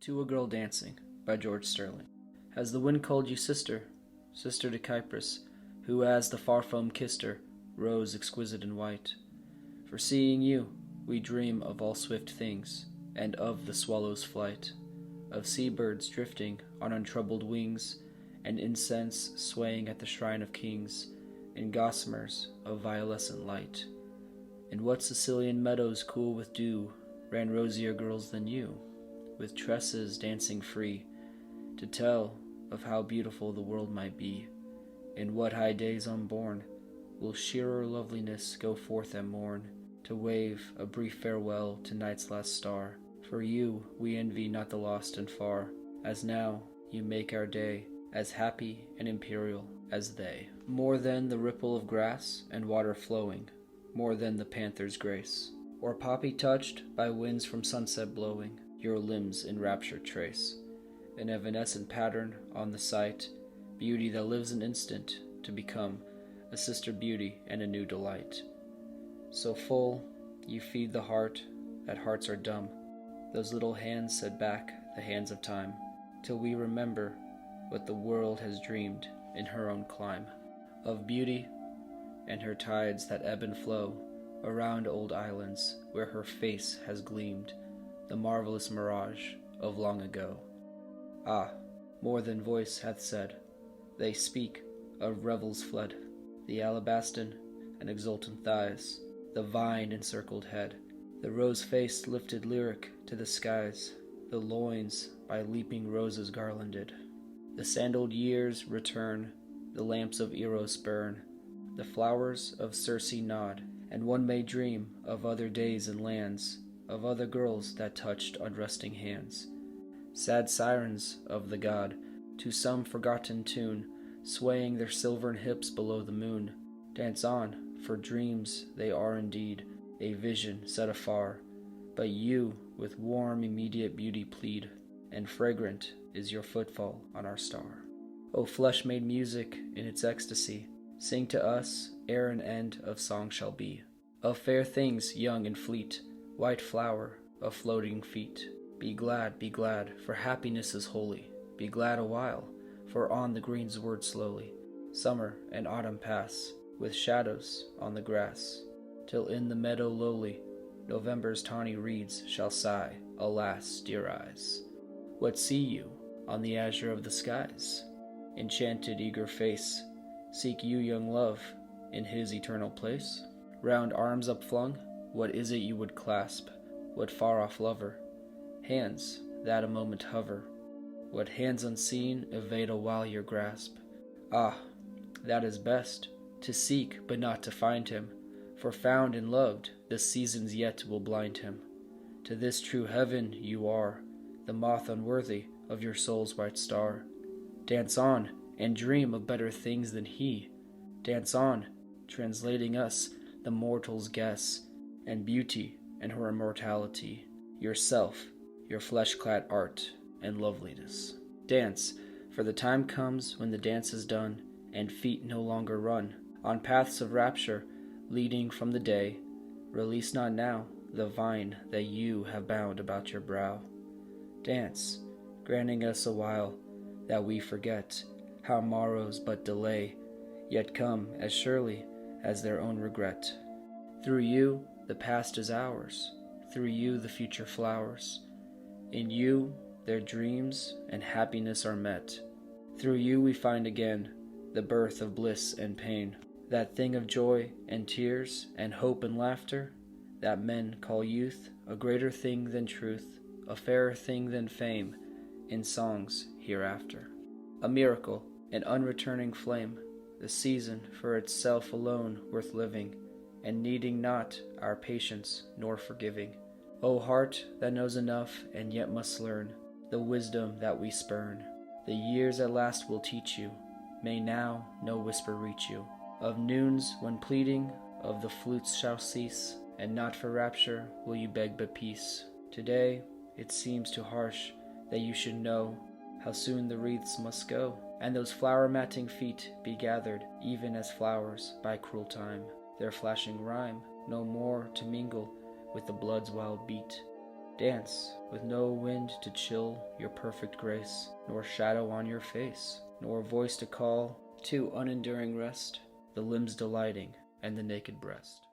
To a Girl Dancing by George Sterling. Has the wind called you sister, sister to Cyprus, who as the far foam kissed her, rose exquisite and white? For seeing you, we dream of all swift things, and of the swallow's flight, of sea-birds drifting on untroubled wings, and incense swaying at the shrine of kings, and gossamers of violescent light. In what Sicilian meadows cool with dew ran rosier girls than you, with tresses dancing free, to tell of how beautiful the world might be. In what high days unborn will sheerer loveliness go forth at morn, to wave a brief farewell to night's last star? For you we envy not the lost and far, as now you make our day as happy and imperial as they. More than the ripple of grass and water flowing, more than the panther's grace, or poppy touched by winds from sunset blowing, your limbs in rapture trace, an evanescent pattern on the sight, beauty that lives an instant to become a sister beauty and a new delight. So full you feed the heart that hearts are dumb, those little hands set back the hands of time, till we remember what the world has dreamed in her own clime, of beauty and her tides that ebb and flow around old islands where her face has gleamed, the marvelous mirage of long ago. Ah, more than voice hath said, they speak of revels fled, the alabaston and exultant thighs, the vine-encircled head, the rose-faced lifted lyric to the skies, the loins by leaping roses garlanded. The sandaled years return, the lamps of Eros burn, the flowers of Circe nod, and one may dream of other days and lands, of other girls that touched unresting hands. Sad sirens of the god, to some forgotten tune, swaying their silvern hips below the moon, dance on, for dreams they are indeed, a vision set afar. But you with warm immediate beauty plead, and fragrant is your footfall on our star. O flesh-made music in its ecstasy, sing to us ere an end of song shall be, of fair things young and fleet, white flower of floating feet. Be glad, for happiness is holy. Be glad a while, for on the greensward slowly summer and autumn pass, with shadows on the grass, till in the meadow lowly November's tawny reeds shall sigh, alas, dear eyes, what see you on the azure of the skies? Enchanted eager face, seek you young love in his eternal place? Round arms upflung, what is it you would clasp? What far-off lover? Hands that a moment hover, what hands unseen evade a while your grasp? Ah, that is best, to seek but not to find him, for found and loved the seasons yet will blind him. To this true heaven you are, the moth unworthy of your soul's white star. Dance on, and dream of better things than he. Dance on, translating us, the mortal's guess, and beauty and her immortality, yourself, your flesh-clad art and loveliness. Dance, for the time comes when the dance is done, and feet no longer run on paths of rapture leading from the day. Release not now the vine that you have bound about your brow. Dance, granting us a while that we forget how morrows but delay, yet come as surely as their own regret. Through you the past is ours, through you the future flowers. In you their dreams and happiness are met. Through you we find again the birth of bliss and pain, that thing of joy and tears and hope and laughter, that men call youth, a greater thing than truth, a fairer thing than fame, in songs hereafter. A miracle, an unreturning flame, the season for itself alone worth living, and needing not our patience nor forgiving. O heart that knows enough and yet must learn the wisdom that we spurn, the years at last will teach you, may now no whisper reach you, of noons when pleading of the flutes shall cease, and not for rapture will you beg but peace. Today it seems too harsh that you should know how soon the wreaths must go, and those flower-matting feet be gathered even as flowers by cruel time, their flashing rhyme no more to mingle with the blood's wild beat. Dance, with no wind to chill your perfect grace, nor shadow on your face, nor voice to call to unenduring rest, the limbs delighting and the naked breast.